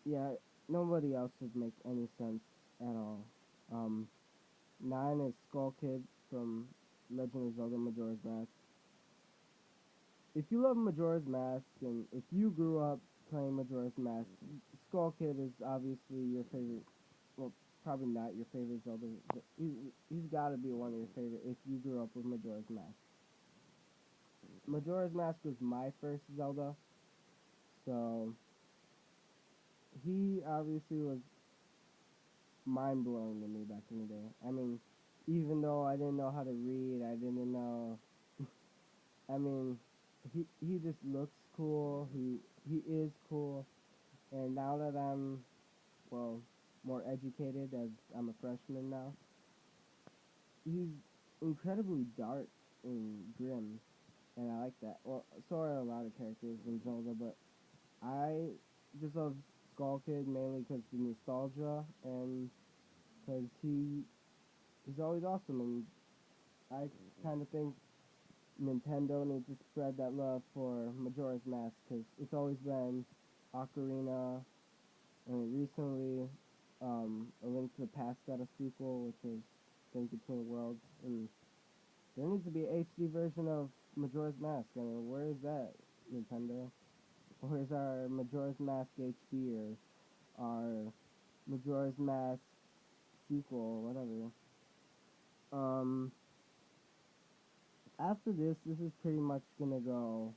Yeah, nobody else would make any sense at all. Um, 9 is Skull Kid from Legend of Zelda Majora's Mask. If you love Majora's Mask and if you grew up playing Majora's Mask, Skull Kid is obviously your favorite. Well, probably not your favorite Zelda, but he's got to be one of your favorite if you grew up with Majora's Mask. Majora's Mask was my first Zelda, so he obviously was mind blowing to me back in the day. I mean, even though I didn't know how to read, I didn't know. I mean, he just looks cool. He is cool. And now that I'm well more educated as I'm a freshman now, he's incredibly dark and grim, and I like that. Well, so are a lot of characters in Zelda, but I just love Skull Kid mainly because the nostalgia and because he's always awesome, and I kind of think Nintendo needs to spread that love for Majora's Mask because it's always been Ocarina, and recently A Link to the Past got a sequel, which is Link Between Worlds, and there needs to be an HD version of Majora's Mask. I mean, where is that, Nintendo? Where's our Majora's Mask HD or our Majora's Mask sequel, whatever? Um, After this is pretty much gonna go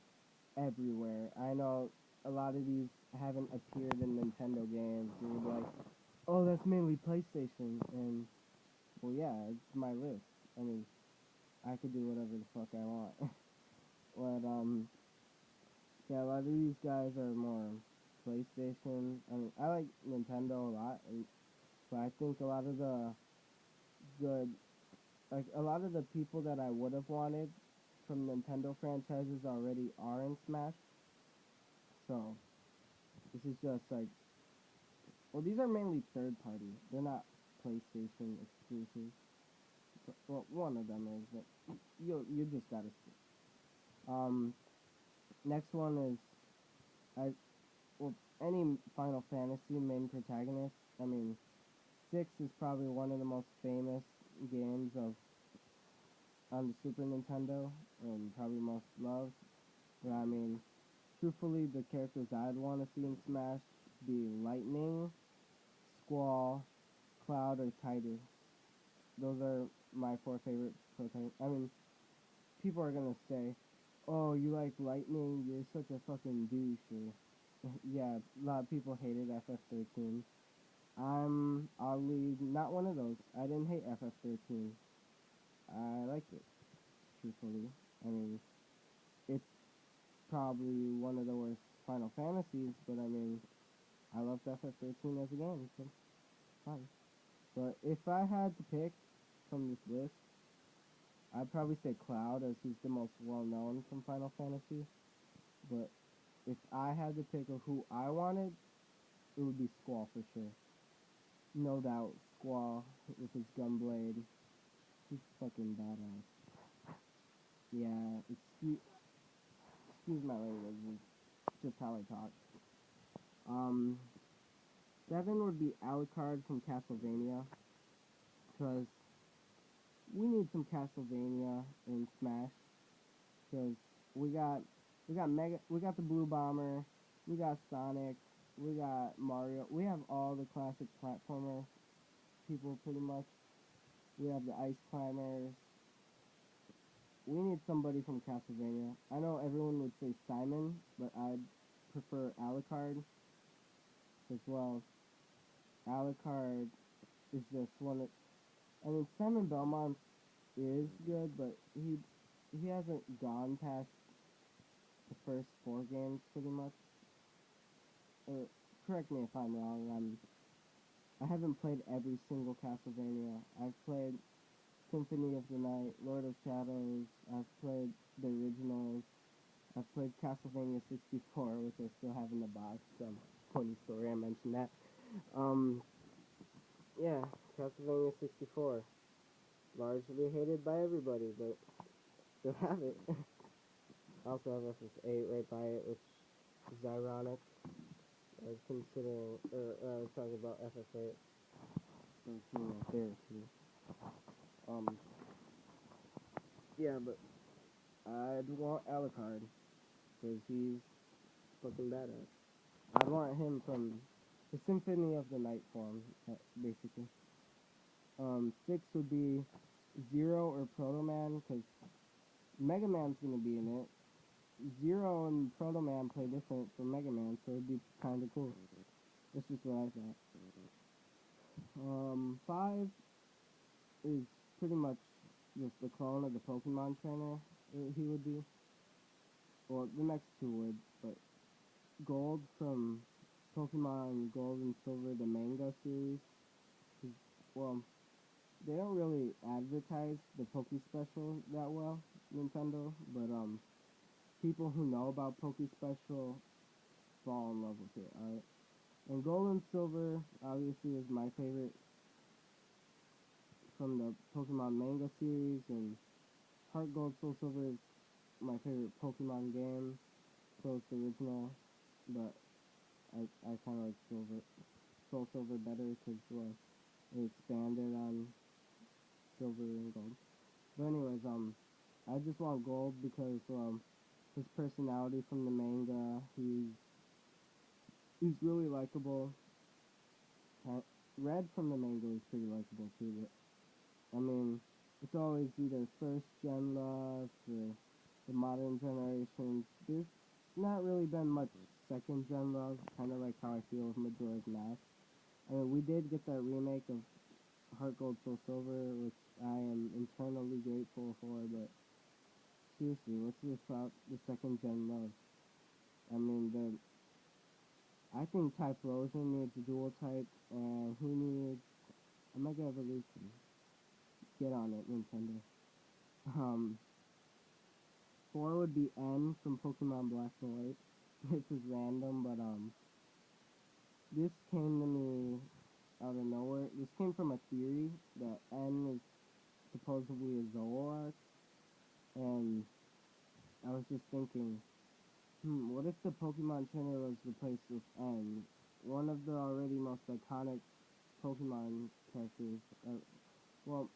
everywhere. I know a lot of these haven't appeared in Nintendo games. You're like, oh, that's mainly PlayStation, and well, yeah, it's my list. I mean, I could do whatever the fuck I want. But yeah, a lot of these guys are more PlayStation. I mean, I like Nintendo a lot, but I think a lot of the good, like a lot of the people that I would have wanted from Nintendo franchises already are in Smash. So this is just like, well, these are mainly third party. They're not PlayStation exclusives. Well, one of them is, but you just gotta see. Um, Next one is I well any Final Fantasy main protagonist. I mean, 6 is probably one of the most famous games of on the Super Nintendo and probably most loved. But I mean, truthfully, the characters I'd want to see in Smash be Lightning, Squall, Cloud, or Titus. Those are my 4 favorite protagonists. I mean, people are gonna say, "Oh, you like Lightning? You're such a fucking douche." Or, yeah, a lot of people hated FF13. I'm oddly not one of those. I didn't hate FF13. I liked it, truthfully. I mean, it's probably one of the worst Final Fantasies, but I mean, I loved FF13 as a game, so fine. But if I had to pick from this list, I'd probably say Cloud, as he's the most well known from Final Fantasy. But if I had to pick of who I wanted, it would be Squall for sure. No doubt, Squall with his gunblade. He's fucking badass. Yeah, excuse my language. It's just how I talk. Um, 7 would be Alucard from Castlevania, because we need some Castlevania in Smash. Because we got we got the Blue Bomber, we got Sonic, we got Mario. We have all the classic platformer people pretty much. We have the Ice Climbers. We need somebody from Castlevania. I know everyone would say Simon, but I'd prefer Alucard as well. Alucard is just one of. I mean, Simon Belmont is good, but he hasn't gone past the first 4 games pretty much. Correct me if I'm wrong. I haven't played every single Castlevania. I've played Symphony of the Night, Lord of Shadows. I've played the originals. I've played Castlevania 64, which I still have in the box. Funny story, I mentioned that. Um, yeah, Castlevania 64. Largely hated by everybody, but still have it. I also have FF8 right by it, which is ironic. I was considering, I was talking about FF8. So it's right there too. Yeah, but I'd want Alucard because he's fucking badass. I'd want him from the Symphony of the Night form, basically. 6 would be Zero or Proto Man because Mega Man's gonna be in it. Zero and Proto Man play different from Mega Man, so it'd be kind of cool. That's just what I thought. 5 is pretty much just the clone of the Pokemon trainer. He would be. Well, the next two would, but Gold from Pokemon Gold and Silver, the manga series. Well, they don't really advertise the Poke Special that well, Nintendo, but people who know about Poke Special fall in love with it, alright? And Gold and Silver obviously is my favorite from the Pokemon manga series, and Heart Gold Soul Silver is my favorite Pokemon game, so it's the original, but I kind of like Soul Silver better because, well, it expanded on Silver and Gold. But anyways, I just want Gold because, his personality from the manga, he's really likable. Red from the manga is pretty likable too, but I mean, it's always either first gen love or the modern generations. There's not really been much second gen love, kind of like how I feel with Majora's Mask. I mean, we did get that remake of Heart Gold Soul Silver, which I am internally grateful for, but seriously, what's this about the second gen love? I mean, I think Typhlosion needs a dual type, and who needs a Mega Evolution? Get on it, Nintendo. Um, 4 would be N from Pokemon Black and White. This is random, but this came to me out of nowhere. This came from a theory that N is supposedly a Zoroark, and I was just thinking, what if the Pokemon trainer was replaced with N? One of the already most iconic Pokemon characters. Well,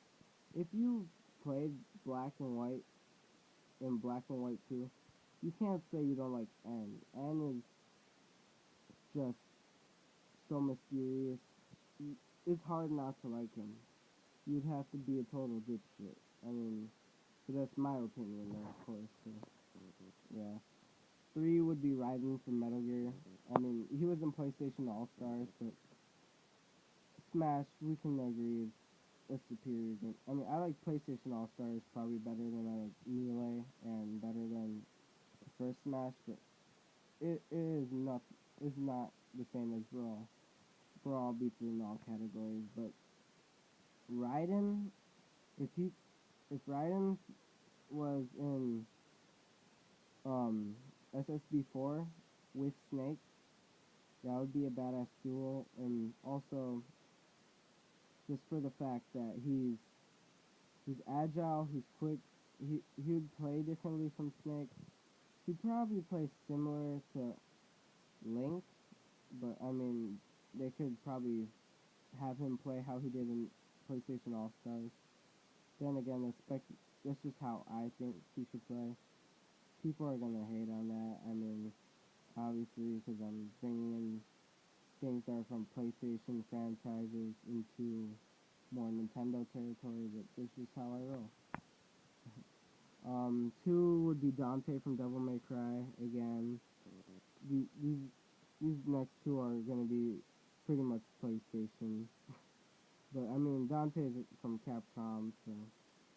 if you played Black and White in Black and White 2, you can't say you don't like N. N is just so mysterious. It's hard not to like him. You'd have to be a total dipshit. I mean, but that's my opinion, though, of course. So, yeah. 3 would be Raiden from Metal Gear. I mean, he was in PlayStation All Stars, but Smash, we can agree, is a superior game. I mean, I like PlayStation All Stars probably better than I like Melee and better than the first Smash, but it is not the same as Brawl. Brawl beats it in all categories, but Raiden, if he if Raiden was in ssb4 with Snake, that would be a badass duel, and also just for the fact that he's agile, he's quick, he would play differently from Snake. He'd probably play similar to Link, but I mean, they could probably have him play how he did in PlayStation All Stars. Then again, that's just how I think he should play. People are gonna hate on that. I mean, obviously, because I'm bringing in things that are from PlayStation franchises into more Nintendo territory, but this is how I roll. 2 would be Dante from Devil May Cry. Again, these next two are gonna be pretty much PlayStation. But I mean, Dante's from Capcom, so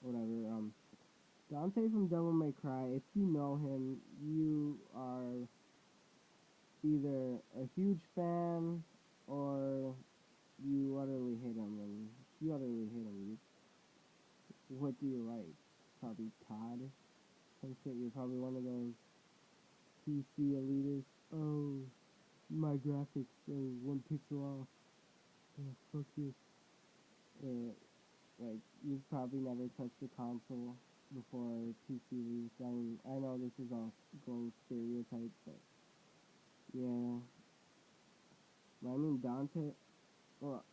whatever. Dante from Devil May Cry. If you know him, you are either a huge fan or you utterly hate him. And if you utterly hate him, what do you like? Probably COD. Some shit. You're probably one of those PC elitists. Oh, my graphics are 1 pixel off. Oh, fuck you. Like, you've probably never touched a console before PC release. I mean, I know this is all going stereotype, but yeah. I mean, Dante. Well,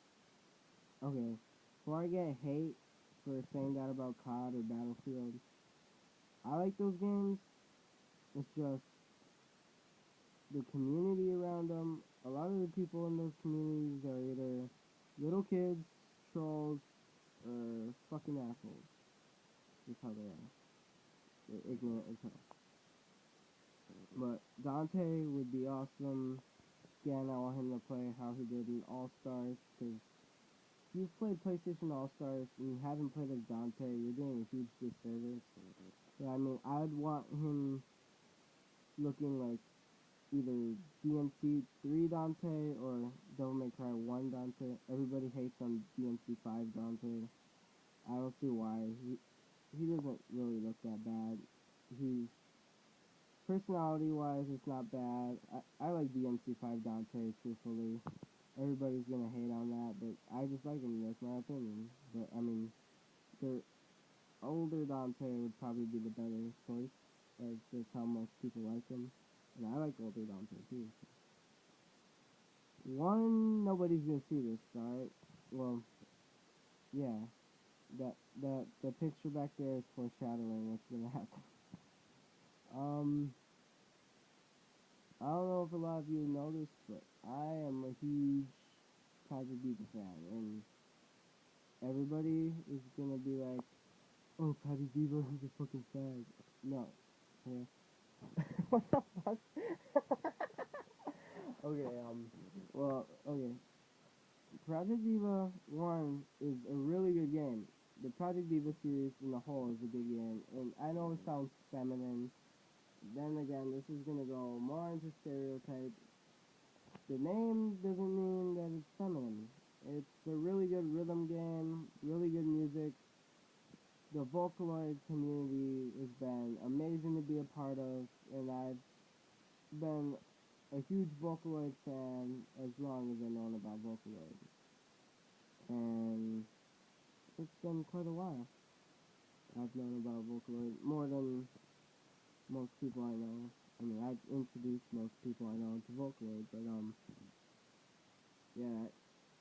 okay. Before I get hate for saying that about COD or Battlefield, I like those games. It's just the community around them. A lot of the people in those communities are either little kids, trolls, or fucking assholes. That's how they are. They're ignorant as hell. But Dante would be awesome. Again, I want him to play how he did in All Stars, because if you've played PlayStation All Stars and you haven't played as Dante, you're doing a huge disservice. So, I mean, I'd want him looking like either DMC 3 Dante or Devil May Cry 1 Dante. Everybody hates on DMC 5 Dante. I don't see why. He doesn't really look that bad. He's personality-wise, it's not bad. I like DMC5 Dante, truthfully. Everybody's gonna hate on that, but I just like him. That's my opinion. But I mean, the older Dante would probably be the better choice. That's just how most people like him, and I like older Dante too. So. One, nobody's gonna see this, alright? Well, yeah, that the picture back there is foreshadowing what's gonna happen. I don't know if a lot of you noticed, but I am a huge Project Diva fan, and everybody is gonna be like, "Oh, Project Diva, he's a fucking fag." No, yeah. What the fuck? Okay, well, okay. Project Diva 1 is a really good game. The Project Diva series in the whole is a good game, and I know it sounds feminine. Then again, this is gonna go more into stereotypes. The name doesn't mean that it's feminine. It's a really good rhythm game, really good music. The Vocaloid community has been amazing to be a part of, and I've been a huge Vocaloid fan as long as I've known about Vocaloid. And it's been quite a while. I've known about Vocaloid more than most people I know. I mean, I've introduced most people I know to Vocaloid, but yeah,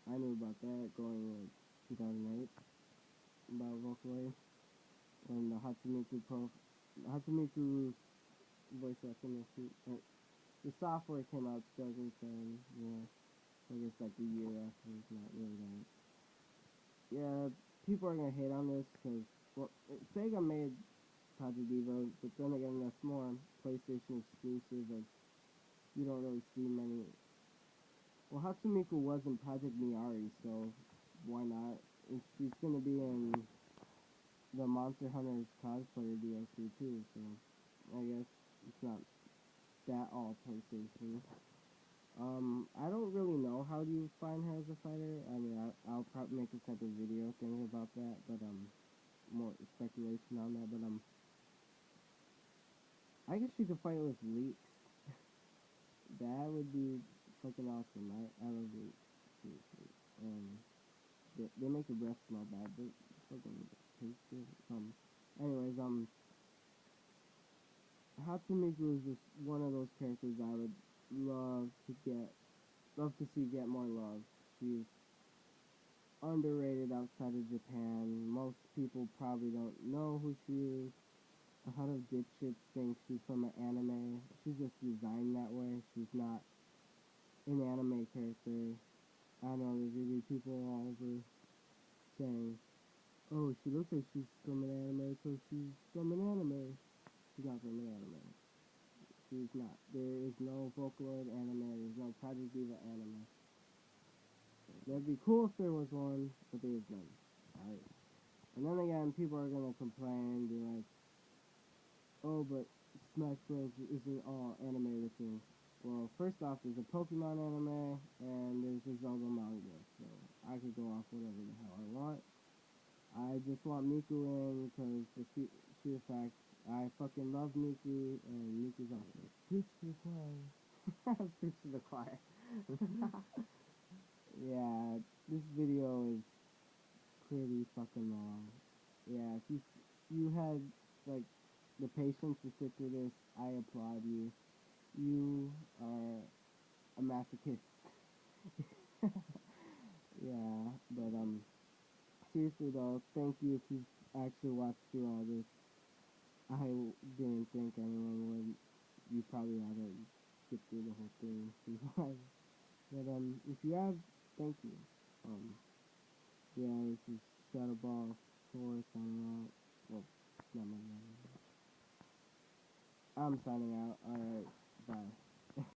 I knew about that going like 2008 about Vocaloid and the Hatsumiku voice recognition. The software came out 2007. Yeah, I guess like a year after. It's not really that. Yeah, people are gonna hate on this because well, Sega made Project Diva, but then again, that's more PlayStation exclusive. Like you don't really see many. Well, Hatsumiku was in Project Miari, so why not? And she's gonna be in the Monster Hunter's cosplayer DLC too, so I guess it's not that all PlayStation. I don't really know how do you find her as a fighter. I mean, I'll probably make a separate video thinking about that, but more speculation on that. But I guess she could fight with leaks. That would be fucking awesome. I love leaks, seriously. They make your breath smell bad, but fucking taste good. Anyways, Hatsumiku is just one of those characters I would love to see get more love. She's underrated outside of Japan. Most people probably don't know who she is. A lot of dipshits think she's from an anime. She's just designed that way. She's not an anime character. I know there's gonna be people all over saying, "Oh, she looks like she's from an anime, so she's from an anime." She's not from an anime. She's not. There is no Vocaloid anime. There's no Project Diva anime. That'd be cool if there was one, but there is none. Alright. And then again, people are gonna complain, be like, "Oh, but Smash Bros. Isn't all anime looking." Well, first off, there's a Pokemon anime, and there's a Zelda manga, so I could go off whatever the hell I want. I just want Miku in, because the sheer fact, I fucking love Miku, and Miku's awesome. Preach to the choir. Preach to the choir. Yeah, this video is pretty fucking long. Yeah, if you had, like, the patience to sit through this, I applaud you. You are a masochist. Yeah, but seriously though, thank you if you've actually watched through all this. I didn't think anyone would. You probably had to skip through the whole thing and see why. But if you have, thank you. Yeah, this is Shadowball 4 signing out. Well, not my name. I'm signing out. Alright, bye.